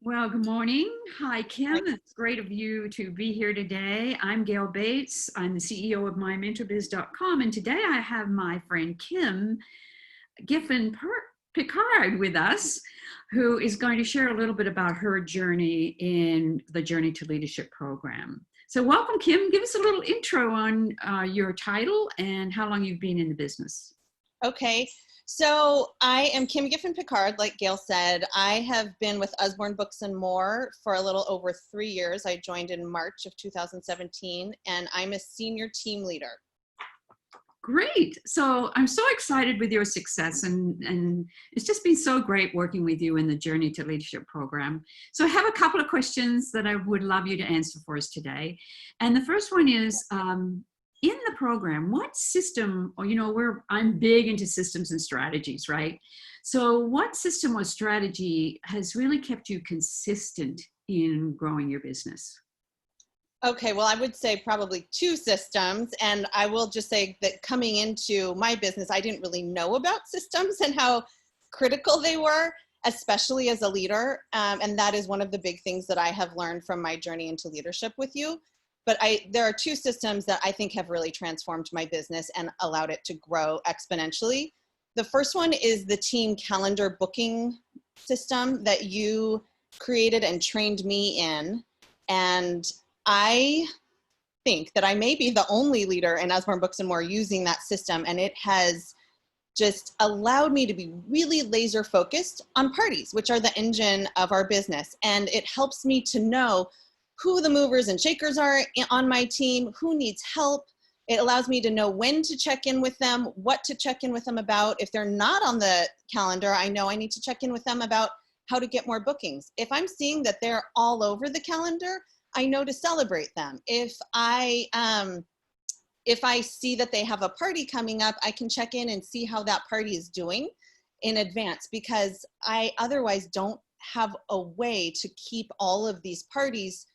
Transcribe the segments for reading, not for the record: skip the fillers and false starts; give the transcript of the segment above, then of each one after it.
Well, good morning. Hi, Kim. It's great of you to be here today. I'm Gail Bates. I'm the CEO of MyMentorBiz.com, and today I have my friend Kim Giffen Picard with us, who is going to share a little bit about her journey in the Journey to Leadership program. So welcome, Kim. Give us a little intro on your title and how long you've been in the business. Okay, so I am Kim Giffen Picard, like Gail said. I have been with Usborne Books and More for a little over 3 years. I joined in March of 2017, and I'm a senior team leader. Great. So I'm so excited with your success, and it's just been so great working with you in the Journey to Leadership program. So I have a couple of questions that I would love you to answer for us today. And the first one is, in the program, what system, or I'm big into systems and strategies, right? So what system or strategy has really kept you consistent in growing your business? Okay, well, I would say probably 2 systems, and I will just say that coming into my business, I didn't really know about systems and how critical they were, especially as a leader, and that is one of the big things that I have learned from my journey into leadership with you. But there are 2 systems that I think have really transformed my business and allowed it to grow exponentially. The first one is the team calendar booking system that you created and trained me in, and I think that I may be the only leader in Usborne Books and More using that system, and it has just allowed me to be really laser focused on parties, which are the engine of our business. And it helps me to know who the movers and shakers are on my team, who needs help. It allows me to know when to check in with them, what to check in with them about. If they're not on the calendar, I know I need to check in with them about how to get more bookings. If I'm seeing that they're all over the calendar, I know to celebrate them. If I see that they have a party coming up, I can check in and see how that party is doing in advance, because I otherwise don't have a way to keep all of these parties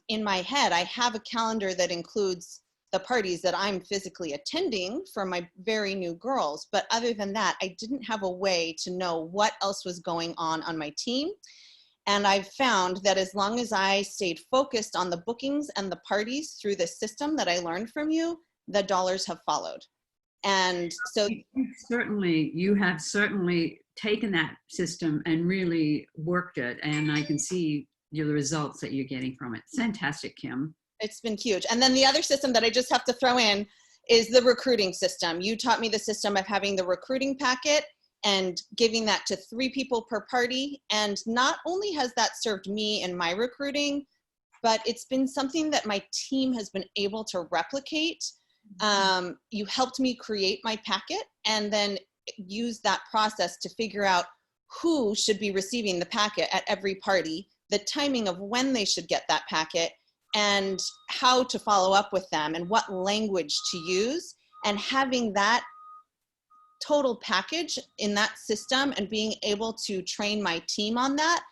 in my head. I have a calendar that includes the parties that I'm physically attending for my very new girls. But other than that, I didn't have a way to know what else was going on my team. And I've found that as long as I stayed focused on the bookings and the parties through the system that I learned from you, the dollars have followed. And so you have certainly taken that system and really worked it. And I can see the results that you're getting from it. Fantastic, Kim. It's been huge. And then the other system that I just have to throw in is the recruiting system. You taught me the system of having the recruiting packet and giving that to 3 people per party. And not only has that served me in my recruiting, but it's been something that my team has been able to replicate. You helped me create my packet and then use that process to figure out who should be receiving the packet at every party, the timing of when they should get that packet, and how to follow up with them and what language to use. And having that total package in that system and being able to train my team on that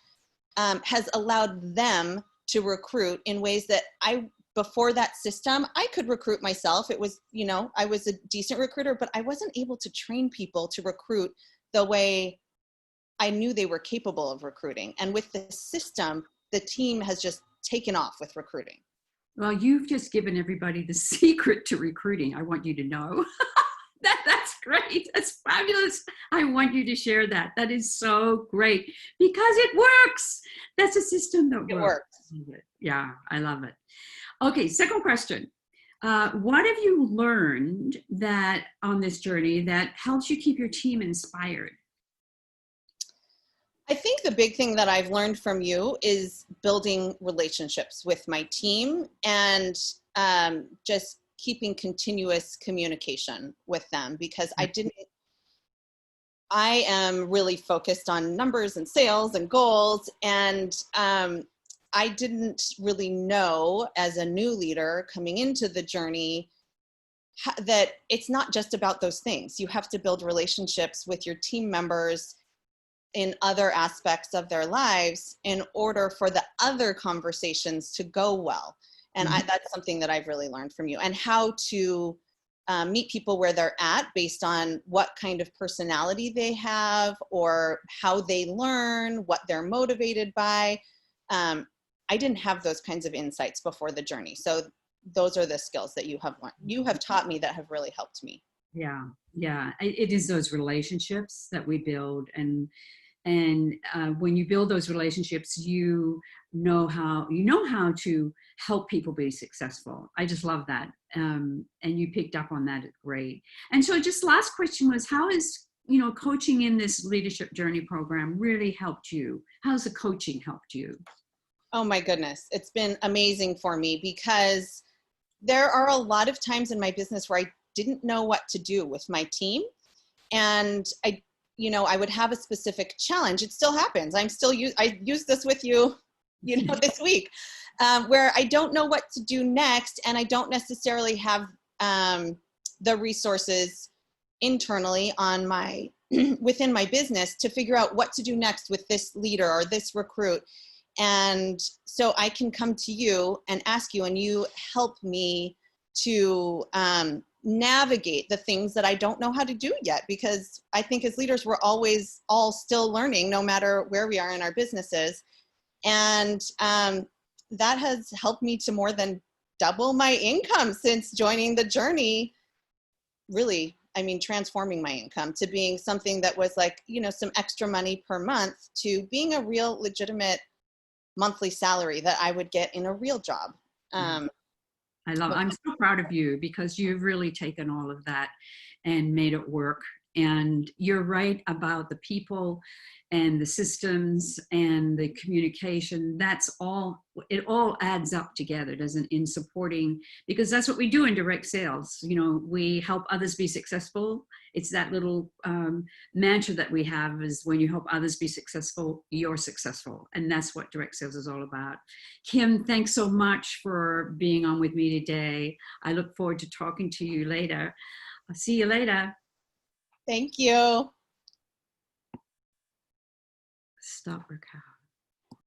has allowed them to recruit in ways that before that system, I could recruit myself. It was, I was a decent recruiter, but I wasn't able to train people to recruit the way I knew they were capable of recruiting. And with the system, the team has just taken off with recruiting. Well, you've just given everybody the secret to recruiting. I want you to know. That's great. That's fabulous. I want you to share that. That is so great because it works. That's a system that works. Yeah, I love it. Okay, second question. What have you learned that on this journey that helps you keep your team inspired? I think the big thing that I've learned from you is building relationships with my team and just keeping continuous communication with them, because I am really focused on numbers and sales and goals. And I didn't really know as a new leader coming into the journey that it's not just about those things. You have to build relationships with your team members in other aspects of their lives in order for the other conversations to go well. And that's something that I've really learned from you, and how to meet people where they're at based on what kind of personality they have or how they learn, what they're motivated by. I didn't have those kinds of insights before the journey. So those are the skills that you have learned. You have taught me that have really helped me. Yeah, yeah. It is those relationships that we build, and when you build those relationships, you know how to help people be successful. I just love that, and you picked up on that. It's great. And so, just last question was, how is coaching in this leadership journey program really helped you? How's the coaching helped you? Oh my goodness, it's been amazing for me because there are a lot of times in my business where I didn't know what to do with my team. And I would have a specific challenge. It still happens. I use this with you, this week, where I don't know what to do next. And I don't necessarily have the resources internally on within my business to figure out what to do next with this leader or this recruit. And so I can come to you and ask you, and you help me to navigate the things that I don't know how to do yet, because I think as leaders, we're always all still learning, no matter where we are in our businesses. And that has helped me to more than double my income since joining the journey. Really, I mean, transforming my income to being something that was like, some extra money per month to being a real legitimate monthly salary that I would get in a real job. I'm so proud of you, because you've really taken all of that and made it work. And you're right about the people and the systems and the communication. It all adds up together, doesn't, in supporting, because that's what we do in direct sales. We help others be successful. It's that little mantra that we have, is when you help others be successful, you're successful. And that's what direct sales is all about. Kim, thanks so much for being on with me today. I look forward to talking to you later. I'll see you later. Thank you. Stop recording.